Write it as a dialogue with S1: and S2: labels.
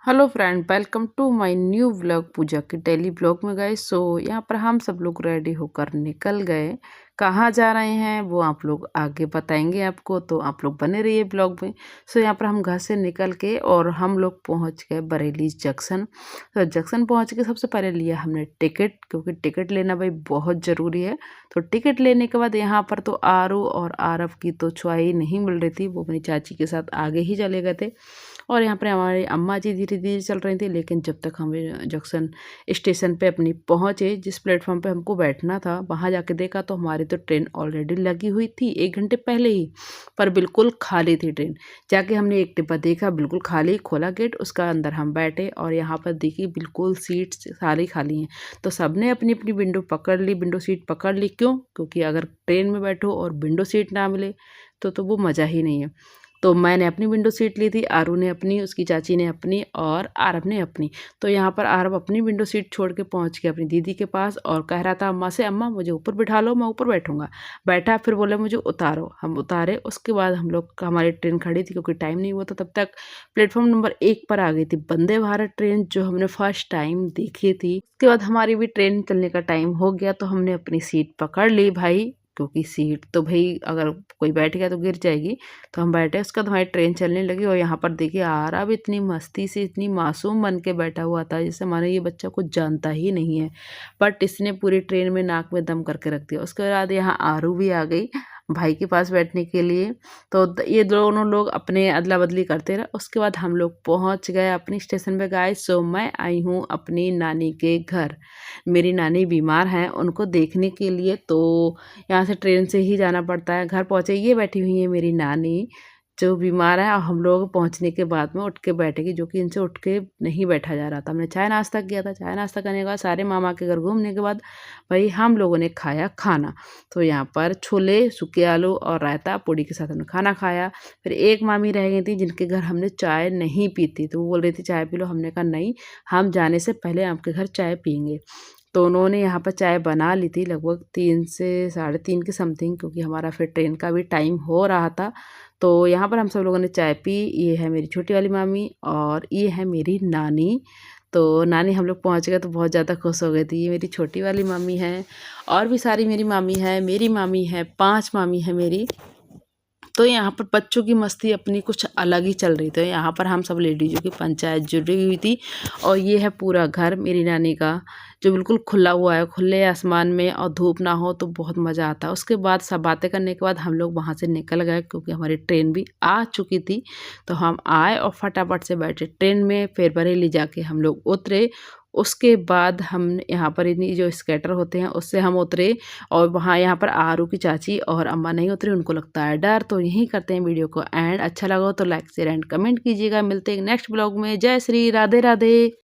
S1: Hello friend, welcome to my new vlog Pooja के daily blog में guys. यहाँ पर हम सब लोग रेडी होकर निकल गए। कहाँ जा रहे हैं वो आप लोग आगे बताएंगे आपको, तो आप लोग बने रहिए ब्लॉग में। यहाँ पर हम घर से निकल के और हम लोग पहुँच गए बरेली जंक्शन। तो जंक्शन पहुँच के सबसे पहले लिया हमने टिकट, क्योंकि टिकट लेना भाई बहुत ज़रूरी है। तो टिकट लेने के बाद यहाँ पर तो आरू और आरव की तो छुआई नहीं मिल रही थी, वो अपनी चाची के साथ आगे ही चले गए थे। और यहाँ पर हमारी अम्मा जी धीरे धीरे चल रही थी, लेकिन जब तक हमें जंक्शन स्टेशन पे अपनी पहुँचे, जिस प्लेटफॉर्म पे हमको बैठना था, वहाँ जाके देखा तो हमारी तो ट्रेन ऑलरेडी लगी हुई थी 1 घंटे पहले ही, पर बिल्कुल खाली थी ट्रेन। जाके हमने एक डिब्बा देखा बिल्कुल खाली, खोला गेट, उसका अंदर हम बैठे और यहाँ पर देखी बिल्कुल सीट सारी खाली हैं। तो सबने अपनी अपनी विंडो पकड़ ली, विंडो सीट पकड़ ली। क्यों? क्योंकि अगर ट्रेन में बैठो और विंडो सीट ना मिले तो वो मज़ा ही नहीं है। तो मैंने अपनी विंडो सीट ली थी, आरू ने अपनी, उसकी चाची ने अपनी और आरव ने अपनी। तो यहाँ पर आरव अपनी विंडो सीट छोड़ के पहुँच गया अपनी दीदी के पास और कह रहा था अम्मा से, अम्मा मुझे ऊपर बिठा लो, मैं ऊपर बैठूंगा। बैठा, फिर बोले मुझे उतारो, हम उतारे। उसके बाद हम लोग, हमारी ट्रेन खड़ी थी क्योंकि टाइम नहीं हुआ था तब तक। प्लेटफॉर्म नंबर 1 पर आ गई थी वंदे भारत ट्रेन, जो हमने फर्स्ट टाइम देखी थी। उसके बाद हमारी भी ट्रेन चलने का टाइम हो गया, तो हमने अपनी सीट पकड़ ली भाई, क्योंकि सीट तो भाई अगर कोई बैठ गया तो गिर जाएगी। तो हम बैठे, उसका तो हमारी ट्रेन चलने लगी। और यहाँ पर देखिए आरव इतनी मस्ती से, इतनी मासूम बन के बैठा हुआ था जैसे मानो ये बच्चा कुछ जानता ही नहीं है, बट इसने पूरी ट्रेन में नाक में दम करके रख दिया। उसके बाद यहाँ आरू भी आ गई भाई के पास बैठने के लिए। तो ये दोनों लोग अपने अदला बदली करते रहे। उसके बाद हम लोग पहुँच गए अपनी स्टेशन पे गाइस। सो मैं आई हूँ अपनी नानी के घर। मेरी नानी बीमार हैं, उनको देखने के लिए तो यहाँ से ट्रेन से ही जाना पड़ता है। घर पहुँचे, ये बैठी हुई है मेरी नानी जो बीमार है, और हम लोग पहुँचने के बाद में उठ के बैठेगी, जो कि इनसे उठ के नहीं बैठा जा रहा था। हमने चाय नाश्ता किया था, चाय नाश्ता करने के बाद सारे मामा के घर घूमने के बाद भाई हम लोगों ने खाया खाना। तो यहाँ पर छोले, सूखे आलू और रायता पूड़ी के साथ हमने खाना खाया। फिर एक मामी रह गई थी जिनके घर हमने चाय नहीं पी थी, तो वो बोल रही थी चाय पी लो। हमने कहा नहीं, हम जाने से पहले आपके घर चाय पियेंगे। तो उन्होंने यहाँ पर चाय बना ली थी लगभग 3 से 3:30 के समथिंग, क्योंकि हमारा फिर ट्रेन का भी टाइम हो रहा था। तो यहाँ पर हम सब लोगों ने चाय पी। ये है मेरी छोटी वाली मामी और ये है मेरी नानी। तो नानी, हम लोग पहुँच गए तो बहुत ज़्यादा खुश हो गई थी। ये मेरी छोटी वाली मामी है, और भी सारी मेरी मामी है, मेरी मामी है, 5 मामी है मेरी। तो यहाँ पर बच्चों की मस्ती अपनी कुछ अलग ही चल रही थी। यहाँ पर हम सब लेडीज़ों की पंचायत जुड़ी हुई थी। और ये है पूरा घर मेरी नानी का, जो बिल्कुल खुला हुआ है, खुले आसमान में, और धूप ना हो तो बहुत मज़ा आता है। उसके बाद सब बातें करने के बाद हम लोग वहाँ से निकल गए, क्योंकि हमारी ट्रेन भी आ चुकी थी। तो हम आए और फटाफट से बैठे ट्रेन में, फिर बरेली जाके हम लोग उतरे। उसके बाद हम यहाँ पर इतनी जो स्कैटर होते हैं उससे हम उतरे, और वहाँ यहाँ पर आरू की चाची और अम्मा नहीं उतरी, उनको लगता है डर। तो यहीं करते हैं वीडियो को एंड। अच्छा लगा हो तो लाइक शेयर एंड कमेंट कीजिएगा। मिलते हैं नेक्स्ट ब्लॉग में। जय श्री राधे राधे।